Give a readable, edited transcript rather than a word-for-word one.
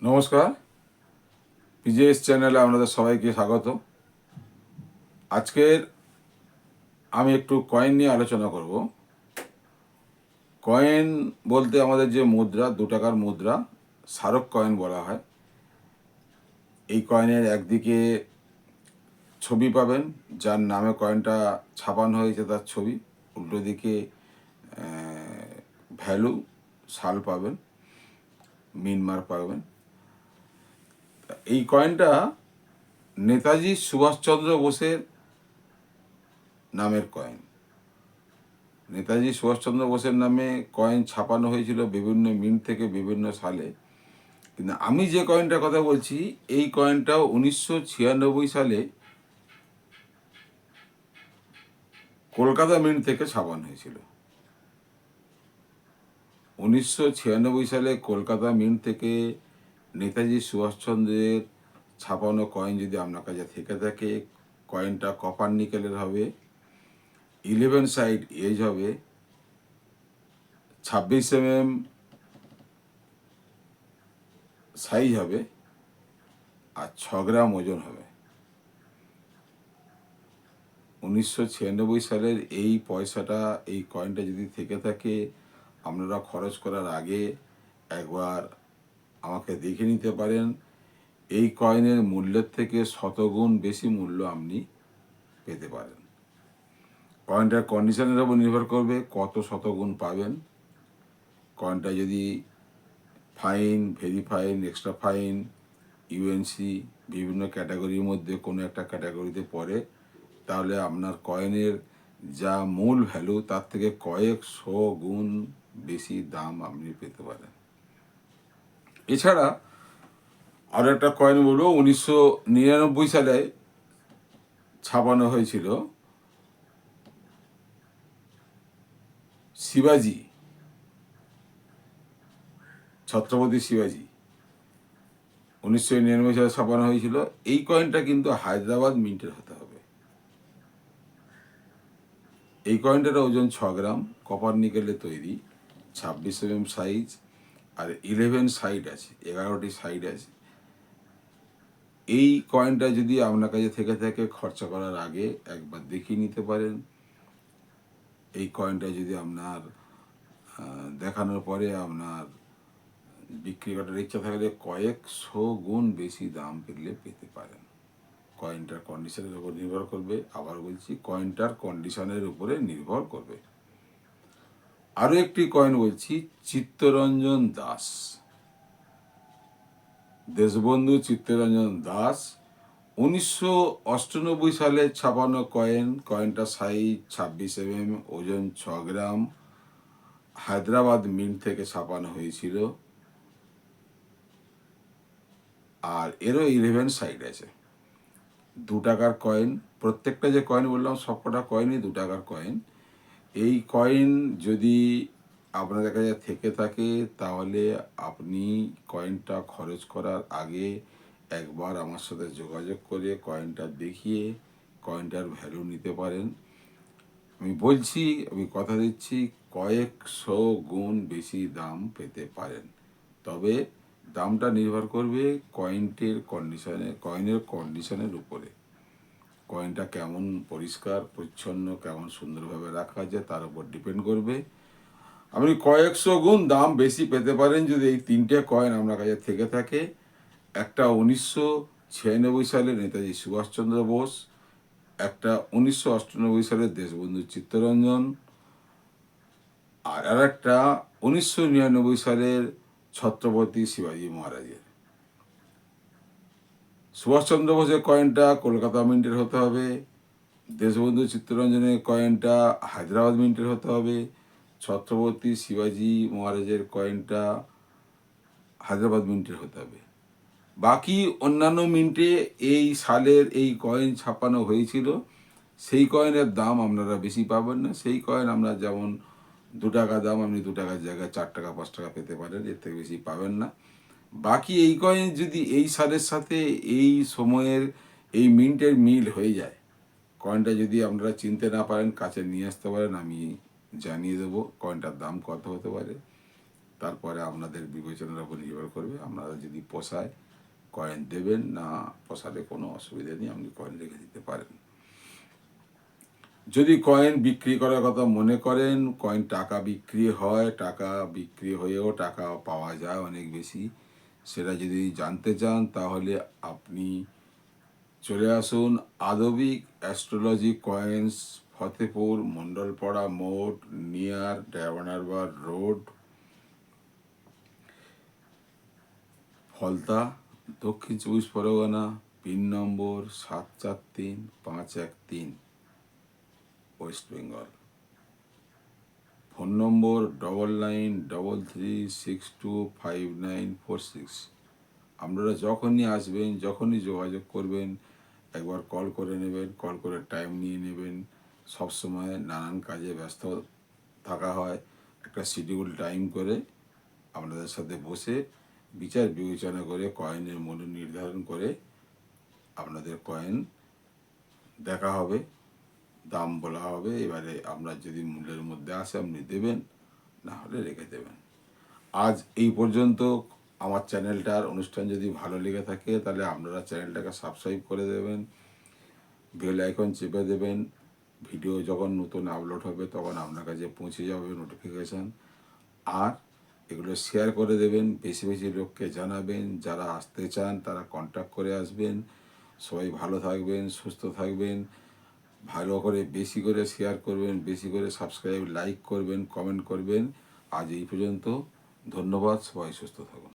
নমস্কার, পিজেএস চ্যানেলে আপনাদের সবাইকে স্বাগত। আজকের আমি একটু কয়েন নিয়ে আলোচনা করব। কয়েন বলতে আমাদের যে মুদ্রা, 2 টাকার মুদ্রা, স্মারক কয়েন বলা হয়। এই কয়েনের একদিকে ছবি পাবেন, যার নামে কয়েনটা ছাপানো হয়েছে তার ছবি। উল্টো দিকে ভ্যালু, সাল পাবেন, মিনমার্ক পাবেন। এই কয়েনটা নেতাজি সুভাষচন্দ্র বোসের নামের কয়েন। নেতাজি সুভাষচন্দ্র বোসের নামে কয়েন ছাপানো হয়েছিল বিভিন্ন মিন্ট থেকে বিভিন্ন সালে। কিন্তু আমি যে কয়েনটার কথা বলছি, এই কয়েনটাও 1996 সালে কলকাতা মিন্ট থেকে ছাপানো হয়েছিল। 1996 সালে কলকাতা মিন্ট থেকে নেতাজি সুভাষচন্দ্রের ছাপানো কয়েন যদি আপনার কাছে থেকে থাকে, কয়েনটা কপার নিকেলের হবে, 11 সাইড এজ হবে, 26 mm সাইজ হবে, আর 6 গ্রাম ওজন হবে। 1996 সালের এই পয়সাটা, এই কয়েনটা যদি থেকে থাকে, আপনারা খরচ করার আগে একবার আমাকে দেখে নিতে পারেন। এই কয়েনের মূল্যের থেকে শতগুণ বেশি মূল্য আপনি পেতে পারেন। কয়েনটার কন্ডিশনের উপর নির্ভর করবে কত শতগুণ পাবেন। কয়েনটা যদি fine, very fine, extra fine, UNC বিভিন্ন ক্যাটাগরির মধ্যে কোনো একটা ক্যাটাগরিতে পড়ে, তাহলে আপনার কয়েনের যা মূল ভ্যালু তার থেকে কয়েকশো গুণ বেশি দাম আপনি পেতে পারেন। এছাড়া আরও একটা কয়েন বলবো, 1999 সালে ছাপানো হয়েছিল শিবাজি, ছত্রপতি শিবাজি। 1999 সালে ছাপানো হয়েছিল। এই কয়েনটা কিন্তু হায়দ্রাবাদ মিন্টের হতে হবে। এই কয়েনটার ওজন 6 গ্রাম, কপার নিকেলে তৈরি, 26 mm সাইজ, আর 11 সাইড আছে, 11টি সাইড আছে। এই কয়েনটা যদি আপনার কাছে থেকে থাকে, খরচা করার আগে একবার দেখিয়ে নিতে পারেন। এই কয়েনটা যদি আপনার দেখানোর পরে আপনার বিক্রি করার ইচ্ছা থাকলে কয়েকশো গুণ বেশি দাম পেতে পারেন। কয়েনটার কন্ডিশনের উপর নির্ভর করবে। আবার বলছি, কয়েনটার কন্ডিশনের উপরে নির্ভর করবে। আরও একটি কয়েন বলছি, চিত্তরঞ্জন দাস, দেশবন্ধু চিত্তরঞ্জন দাস, 1998 সালে ছাপানো কয়েন। কয়েনটা সাইজ 26 mm, ওজন 6 গ্রাম, হায়দ্রাবাদ মিন্ট থেকে ছাপানো হয়েছিল, আর এরও 11 সাইড আছে। 2 টাকার কয়েন। প্রত্যেকটা যে কয়েন বললাম সবকটা কয়েনই 2 টাকার কয়েন। এই কয়েন যদি আপনাদের কাছে থেকে থাকে, তাহলে আপনি কয়েনটা খরচ করার আগে একবার আমার সাথে যোগাযোগ করে কয়েনটা দেখিয়ে কয়েনটার ভ্যালু নিতে পারেন। আমি বলছি, আমি কথা দিচ্ছি, কয়েকশো গুণ বেশি দাম পেতে পারেন। তবে দামটা নির্ভর করবে কয়েনের কন্ডিশনের উপরে। কয়েনটা কেমন পরিষ্কার পরিচ্ছন্ন, কেমন সুন্দরভাবে রাখা আছে তার উপর ডিপেন্ড করবে। আপনি কয়েকশো গুণ দাম বেশি পেতে পারেন যদি এই 3টে কয়েন আপনার কাছে থেকে থাকে। একটা 1996 সালে নেতাজি সুভাষচন্দ্র বোস, একটা 1998 সালে দেশবন্ধু চিত্তরঞ্জন, আর একটা 1999 সালের ছত্রপতি শিবাজী মহারাজের। সুভাষচন্দ্র বোসের কয়েনটা কলকাতা মিন্টের হতে হবে, দেশবন্ধু চিত্তরঞ্জনের কয়েনটা হায়দ্রাবাদ মিন্টের হতে হবে, ছত্রপতি শিবাজী মহারাজের কয়েনটা হায়দ্রাবাদ মিন্টের হতে হবে। বাকি অন্যান্য মিন্টে এই সালের এই কয়েন ছাপানো হয়েছিল, সেই কয়েনের দাম আপনারা বেশি পাবেন না। সেই কয়েন আমরা যেমন 2 টাকা দাম, আপনি 2 টাকার জায়গায় 4 টাকা 5 টাকা পেতে পারেন, এর থেকে বেশি পাবেন না। বাকি এই কয়েন যদি এই সালের সাথে এই সময়ের এই মিন্টের মিল হয়ে যায়, কয়েনটা যদি আপনারা চিনতে না পারেন, কাছে নিয়ে আসতে পারেন, আমি জানিয়ে দেবো কয়েনটার দাম কত হতে পারে। তারপরে আপনাদের বিবেচনার উপর নির্ভর করবে। আপনারা যদি পোষায় কয়েন দেবেন, না পোষালে কোনো অসুবিধা নেই, আপনি কয়েন রেখে দিতে পারেন। যদি কয়েন বিক্রি করার কথা মনে করেন, কয়েন টাকা বিক্রি হয়, টাকা বিক্রি হয়েও টাকা পাওয়া যায় অনেক বেশি, সেটা যদি জানতে চান তাহলে আপনি চলে আসুন আদবিক অ্যাস্ট্রোলজি কয়েন্স, ফতেপুর মণ্ডলপাড়া মোড়, near Diamond Harbour Road, Falta, Dakshin 24 Parganas, pin number 743513, west Bengal. Phone number 9933625946। আপনারা যখনই আসবেন, যখনই যোগাযোগ করবেন, একবার কল করে নেবেন, কল করে টাইম নিয়ে নেবেন। সবসময় নানান কাজে ব্যস্ত থাকা হয়, একটা শিডিউল টাইম করে আপনাদের সাথে বসে বিচার বিবেচনা করে কয়েনের মূল্য নির্ধারণ করে আপনাদের কয়েন দেখা হবে, দাম বলা হবে। এবারে আপনার যদি মূল্যের মধ্যে আসে আপনি দেবেন, না হলে রেখে দেবেন। আজ এই পর্যন্ত। আমার চ্যানেলটার অনুষ্ঠান যদি ভালো লেগে থাকে তাহলে আপনারা চ্যানেলটাকে সাবস্ক্রাইব করে দেবেন, বেল আইকন চেপে দেবেন। ভিডিও যখন নতুন আপলোড হবে তখন আপনার কাছে পৌঁছে যাবে নোটিফিকেশান। আর এগুলো শেয়ার করে দেবেন, বেশি বেশি লোককে জানাবেন। যারা আসতে চান তারা কন্ট্যাক্ট করে আসবেন। সবাই ভালো থাকবেন, সুস্থ থাকবেন। ভালো করে বেশি করে শেয়ার করবেন, বেশি করে সাবস্ক্রাইব, লাইক করবেন, কমেন্ট করবেন। আজ এই পর্যন্ত। ধন্যবাদ। সবাই সুস্থ থাকুন।